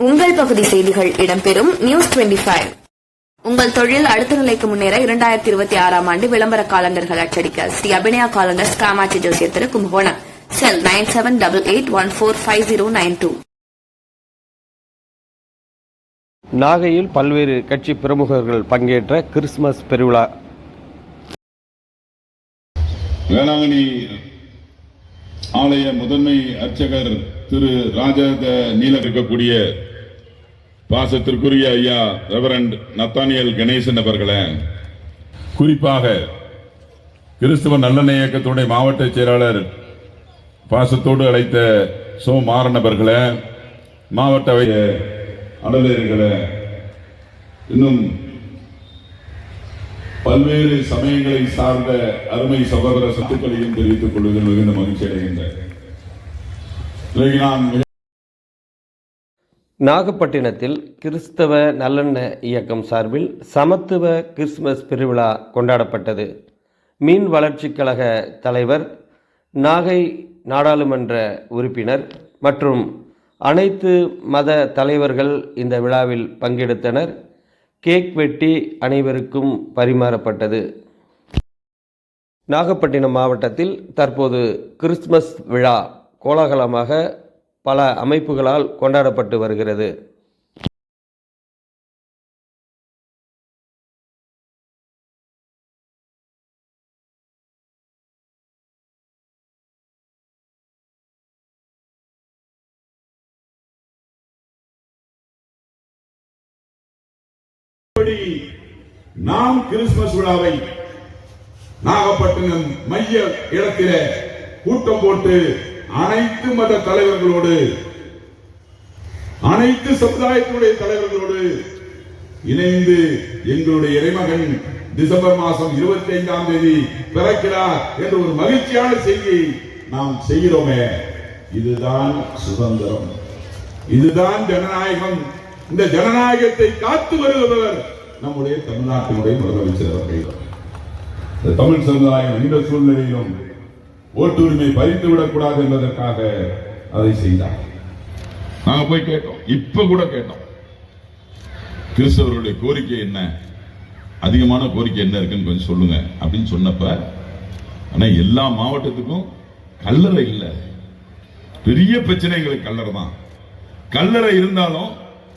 உங்கள் பகுதி செய்திகள் இடம்பெறும் நியூஸ் 25. உங்கள் தொழில் அடுத்த நிலைக்கு முன்னேற 2026 ஆண்டு விளம்பர காலண்டர்கள் அச்சடிக்க ஸ்ரீ அபிநயா காலண்டர்ஸ் காமாட்சி ஜோசியர் திரு கும்பகோணம். செல் 9788145092. நாகையில் பல்வேறு கட்சி பிரமுகர்கள் பங்கேற்ற கிறிஸ்துமஸ் பெருவிழா. வேளாங்கண்ணி ஆலய முதன்மை அர்ச்சகர் திரு ராஜத நீல இருக்கக்கூடிய பாசத்திற்குரிய ஐயா ரெவரண்ட் நத்தானியல் கணேசன் அவர்களே, குறிப்பாக கிறிஸ்துவ நல்லெண்ணெய் இயக்கத்துடைய மாவட்ட செயலாளர் பாசத்தோடு அழைத்த சோமாறன் அவர்களே, மாவட்ட அலுவலர்களே, இன்னும் பல்வேறு சமயங்களை சார்ந்த அருமை சகோதர சத்துக்களையும் தெரிவித்துக் கொள்வதில் மிகுந்த மகிழ்ச்சி அடைகின்றேன். நாகப்பட்டினத்தில் கிறிஸ்தவ நல்லெண்ண இயக்கம் சார்பில் சமத்துவ கிறிஸ்துமஸ் பெருவிழா கொண்டாடப்பட்டது. மீன் வளர்ச்சிக் கழக தலைவர், நாகை நாடாளுமன்ற உறுப்பினர் மற்றும் அனைத்து மத தலைவர்கள் இந்த விழாவில் பங்கெடுத்தனர். கேக் வெட்டி அனைவருக்கும் பரிமாறப்பட்டது. நாகப்பட்டினம் மாவட்டத்தில் தற்போது கிறிஸ்துமஸ் விழா கோலாகலமாக பல அமைப்புகளால் கொண்டாடப்பட்டு வருகிறது. நாம் கிறிஸ்துமஸ் விழாவை நாகப்பட்டினம் மைய இடத்திலே கூட்டம் போட்டு அனைத்து மத தலைவர்களோடு, அனைத்து சமுதாயத்தினுடைய தலைவர்களோடு இணைந்து எங்களுடைய இறைமகன் டிசம்பர் மாதம் 25ஆம் தேதி பிறக்கிறார் என்ற ஒரு மகிழ்ச்சியான செய்தியை நாம் செய்கிறோமே. இதுதான் சுதந்திரம், இதுதான் ஜனநாயகம். இந்த ஜனநாயகத்தை காத்து வருகிறவர் நம்முடைய தமிழ்நாட்டினுடைய முதலமைச்சர் அவர்கள். தமிழ் சமுதாயம் இந்த சூழ்நிலையிலும் ஓட்டுரிமை பறித்துவிடக் கூடாது என்பதற்காக அதை செய்தார். நாங்க போய் கேட்டோம், இப்ப கூட கேட்டோம், கிறிஸ்தவர்களுடைய கோரிக்கை என்ன, அதிகமான கோரிக்கை என்ன இருக்குன்னு கொஞ்சம் சொல்லுங்க அப்படின்னு சொன்னப்ப, ஆனா எல்லா மாவட்டத்துக்கும் கல்லறை இல்லை. பெரிய பிரச்சனை எங்களுக்கு கல்லறை தான். கல்லறை இருந்தாலும்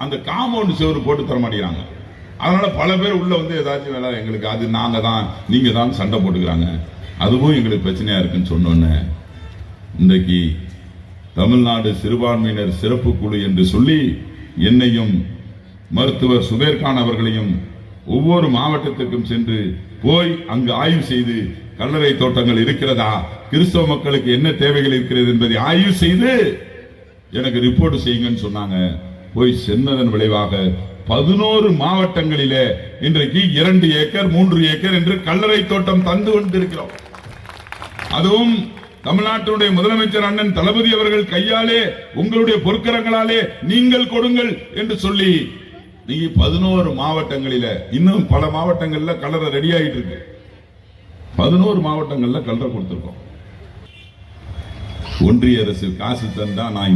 அந்த காம்பவுண்ட் சுவர் போட்டு தர மாட்டேங்கிறாங்க. அதனால பல பேர் உள்ள வந்து ஏதாச்சும் வேலை எங்களுக்கு அது நாங்க தான் நீங்க தான் சண்டை போட்டுக்கிறாங்க. அதுவும் எங்களுக்கு பிரச்சனையா இருக்குன்னு சொன்னோன்னு இன்றைக்கு தமிழ்நாடு சிறுபான்மையினர் சிறப்பு குழு என்று சொல்லி என்னையும் மருத்துவர் சுபேர்கான் அவர்களையும் ஒவ்வொரு மாவட்டத்திற்கும் சென்று போய் அங்கு ஆய்வு செய்து கல்லறை தோட்டங்கள் இருக்கிறதா, கிறிஸ்தவ மக்களுக்கு என்ன தேவைகள் இருக்கிறது என்பதை ஆய்வு செய்து எனக்கு ரிப்போர்ட் செய்யுங்கன்னு சொன்னாங்க. போய் சென்றதன் விளைவாக 11 மாவட்டங்களிலே இன்றைக்கு 2 ஏக்கர் 3 ஏக்கர் என்று கல்லறை தோட்டம் தந்து கொண்டிருக்கிறோம். அதுவும் தமிழ்நாட்டுடைய முதலமைச்சர் அண்ணன் தளபதி அவர்கள் கையாலே உங்களுடைய பொற்கரங்களாலே நீங்கள் கொடுங்கள் என்று சொல்லி நீங்க 11 மாவட்டங்களில, இன்னும் பல மாவட்டங்கள்ல கல்லறை ரெடி ஆகிட்டு இருக்கு. 11 மாவட்டங்கள்ல கல்லறை கொடுத்திருக்கோம். ஒன்றிய அரசு காசு தந்தா நான்